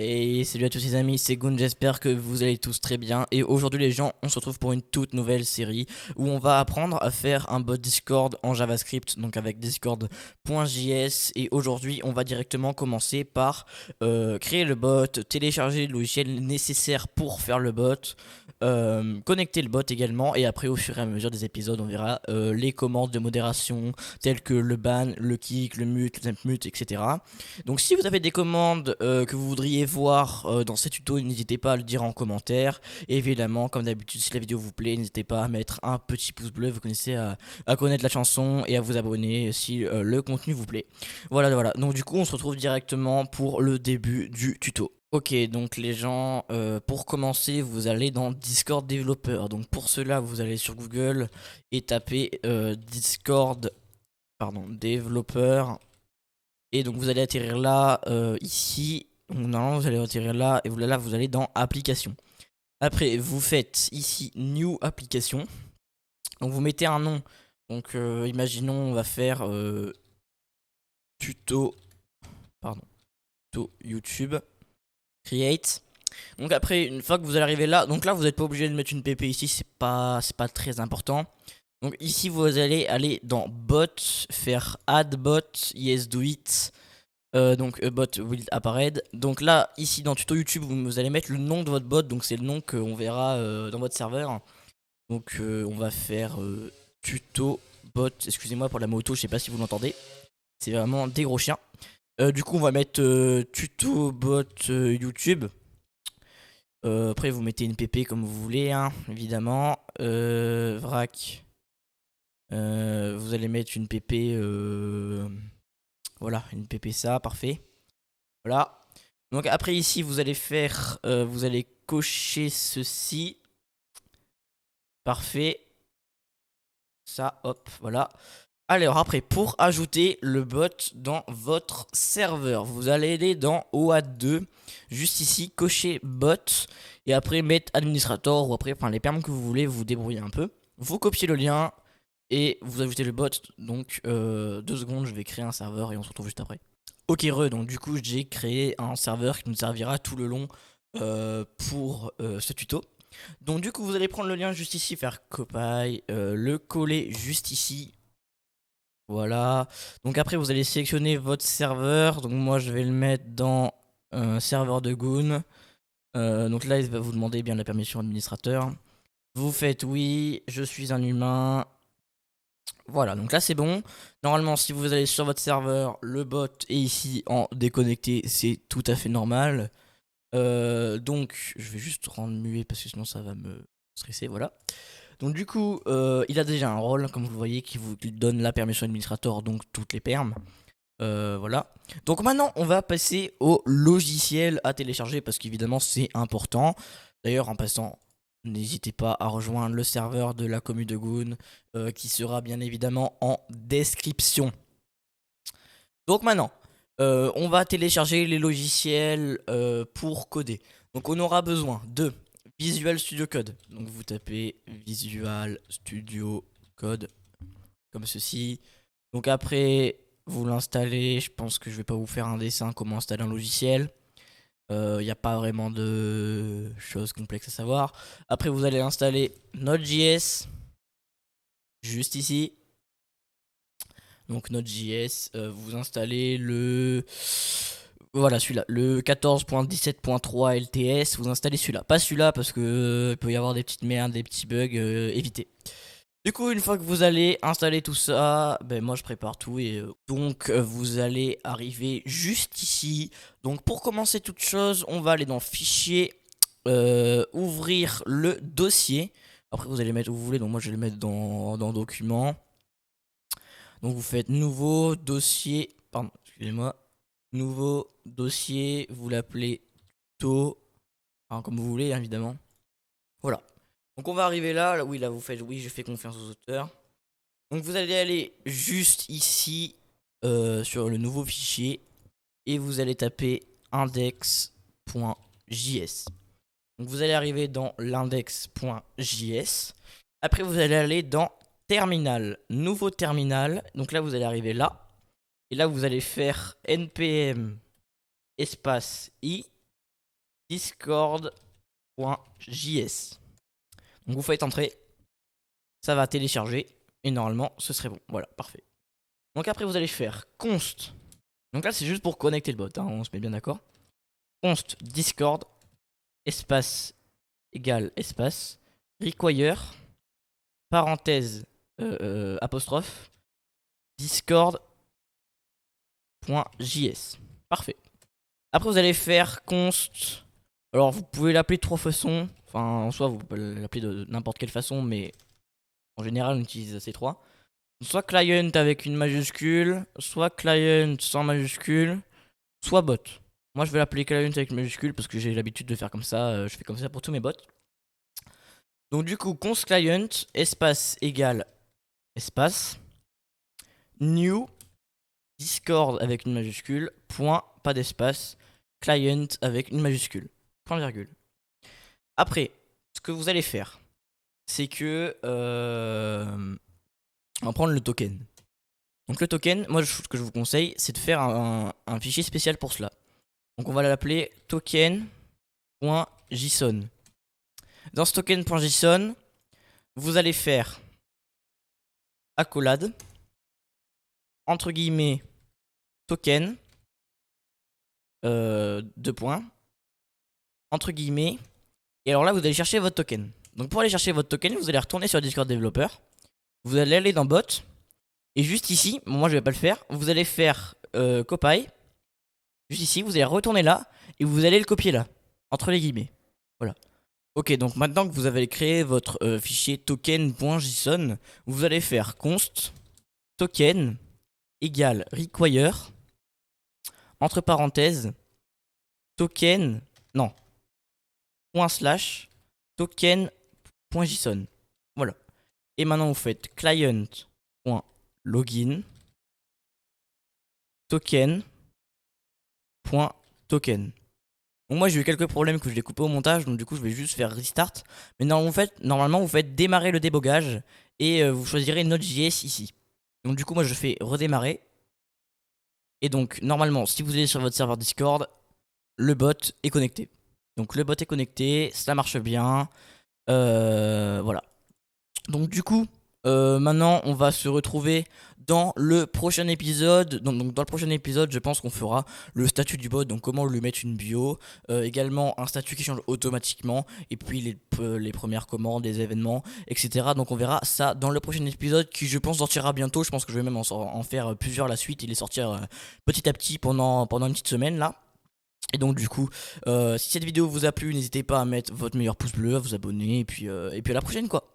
Et salut à tous les amis, c'est Goon, j'espère que vous allez tous très bien. Et aujourd'hui les gens, on se retrouve pour une toute nouvelle série où on va apprendre à faire un bot Discord en JavaScript, donc avec discord.js. Et aujourd'hui on va directement commencer par créer le bot, télécharger le logiciel nécessaire pour faire le bot, connecter le bot également. Et après au fur et à mesure des épisodes on verra les commandes de modération telles que le ban, le kick, le mute, le temp mute, etc. Donc si vous avez des commandes que vous voudriez voir dans ces tutos, n'hésitez pas à le dire en commentaire. Et évidemment, comme d'habitude, si la vidéo vous plaît, n'hésitez pas à mettre un petit pouce bleu, vous connaissez, à connaître la chanson et à vous abonner si le contenu vous plaît. Voilà. Donc du coup, on se retrouve directement pour le début du tuto. Ok, donc les gens, pour commencer, vous allez dans Discord Developer. Donc pour cela, vous allez sur Google et taper Discord, pardon, Developer. Et donc vous allez atterrir là, ici. Donc, normalement vous allez atterrir là, et là vous allez dans application. Après vous faites ici new application. Donc vous mettez un nom. Donc imaginons on va faire tuto, pardon, tuto YouTube, create. Donc après une fois que vous allez arriver là, donc là vous n'êtes pas obligé de mettre une pp ici, c'est pas très important. Donc ici vous allez aller dans bot, faire add bot, yes do it. Donc bot will apparaître. Donc là, ici dans tuto YouTube, vous allez mettre le nom de votre bot. Donc c'est le nom qu'on verra dans votre serveur. Donc on va faire tuto bot. Excusez-moi pour la moto, je sais pas si vous l'entendez. C'est vraiment des gros chiens. Du coup, on va mettre tuto bot YouTube. Après, vous mettez une pp comme vous voulez, hein, évidemment. Vrac. Vous allez mettre une pp. Voilà, une pp ça, parfait. Voilà. Donc après ici vous allez faire, vous allez cocher ceci. Parfait. Ça, hop, voilà. Alors après, pour ajouter le bot dans votre serveur, vous allez aller dans OAuth2, juste ici, cocher bot, et après mettre administrator, ou après, enfin les permes que vous voulez, vous débrouillez un peu. Vous copiez le lien, et vous ajoutez le bot, donc 2 secondes, je vais créer un serveur, et on se retrouve juste après. Ok donc du coup j'ai créé un serveur qui nous servira tout le long pour ce tuto. Donc du coup vous allez prendre le lien juste ici, faire copy, le coller juste ici. Voilà. Donc après vous allez sélectionner votre serveur. Donc moi je vais le mettre dans un serveur de Goon. Donc là il va vous demander bien la permission administrateur. Vous faites oui, je suis un humain. Voilà, donc là c'est bon. Normalement, si vous allez sur votre serveur, le bot est ici en déconnecté, c'est tout à fait normal. Donc, je vais juste rendre muet parce que sinon ça va me stresser, voilà. Donc du coup, il a déjà un rôle, comme vous le voyez, qui vous donne la permission administrateur, donc toutes les permes. Voilà. Donc maintenant, on va passer au logiciel à télécharger parce qu'évidemment c'est important. D'ailleurs, en passant, n'hésitez pas à rejoindre le serveur de la commune de Goon qui sera bien évidemment en description. Donc maintenant, on va télécharger les logiciels pour coder. Donc on aura besoin de Visual Studio Code. Donc vous tapez Visual Studio Code comme ceci. Donc après, vous l'installez. Je pense que je vais pas vous faire un dessin comment installer un logiciel. Il n'y a pas vraiment de choses complexes à savoir. Après, vous allez installer Node.js juste ici. Donc Node.js, vous installez le... Voilà celui-là, le 14.17.3 LTS, vous installez celui-là. Pas celui-là parce que il peut y avoir des petites merdes, des petits bugs, évitez. Du coup, une fois que vous allez installer tout ça, ben moi je prépare tout et donc vous allez arriver juste ici. Donc pour commencer toute chose, on va aller dans Fichier, ouvrir le dossier. Après vous allez mettre où vous voulez, donc moi je vais le mettre dans Documents. Donc vous faites Nouveau dossier, pardon, excusez-moi, Nouveau dossier, vous l'appelez tuto, enfin, comme vous voulez évidemment. Voilà. Donc on va arriver là, oui là vous faites oui je fais confiance aux auteurs. Donc vous allez aller juste ici sur le nouveau fichier et vous allez taper index.js. Donc vous allez arriver dans l'index.js. Après vous allez aller dans terminal, nouveau terminal. Donc là vous allez arriver là. Et là vous allez faire npm espace i discord.js. Donc vous faites entrer, ça va télécharger et normalement ce serait bon. Voilà, parfait. Donc après vous allez faire const. Donc là c'est juste pour connecter le bot, hein, on se met bien d'accord. Const discord espace égale espace require parenthèse apostrophe discord.js. Parfait. Après vous allez faire const. Alors vous pouvez l'appeler de 3 façons. Enfin en soi vous pouvez l'appeler de n'importe quelle façon, mais en général on utilise ces 3. Soit client avec une majuscule, soit client sans majuscule, soit bot. Moi je vais l'appeler client avec une majuscule parce que j'ai l'habitude de faire comme ça, je fais comme ça pour tous mes bots. Donc du coup const client espace égale espace new discord avec une majuscule point pas d'espace client avec une majuscule point virgule. Après ce que vous allez faire c'est que on va prendre le token. Donc le token, moi ce que je vous conseille c'est de faire un fichier spécial pour cela. Donc on va l'appeler token.json. Dans ce token.json, vous allez faire accolade entre guillemets token 2 points entre guillemets, et alors là vous allez chercher votre token. Donc pour aller chercher votre token, vous allez retourner sur Discord Developer, vous allez aller dans bot, et juste ici, bon, moi je vais pas le faire, vous allez faire copy, juste ici, vous allez retourner là, et vous allez le copier là, entre les guillemets. Voilà. Ok, donc maintenant que vous avez créé votre fichier token.json, vous allez faire const token égale require entre parenthèses token, non, point slash token.json. Voilà. Et maintenant vous faites client.login token.token. Donc moi j'ai eu quelques problèmes que je l'ai coupé au montage, donc du coup je vais juste faire restart. Mais normalement vous faites démarrer le débogage et vous choisirez Node.js ici. Donc du coup moi je fais redémarrer. Et donc normalement si vous allez sur votre serveur Discord, le bot est connecté. Donc le bot est connecté, ça marche bien. Voilà. Donc du coup, maintenant on va se retrouver dans le prochain épisode. Donc dans le prochain épisode, je pense qu'on fera le statut du bot, donc comment lui mettre une bio, également un statut qui change automatiquement, et puis les premières commandes, les événements, etc. Donc on verra ça dans le prochain épisode qui je pense sortira bientôt. Je pense que je vais même en faire plusieurs la suite et les sortir petit à petit pendant une petite semaine là. Et donc du coup, si cette vidéo vous a plu, n'hésitez pas à mettre votre meilleur pouce bleu, à vous abonner, et puis à la prochaine quoi.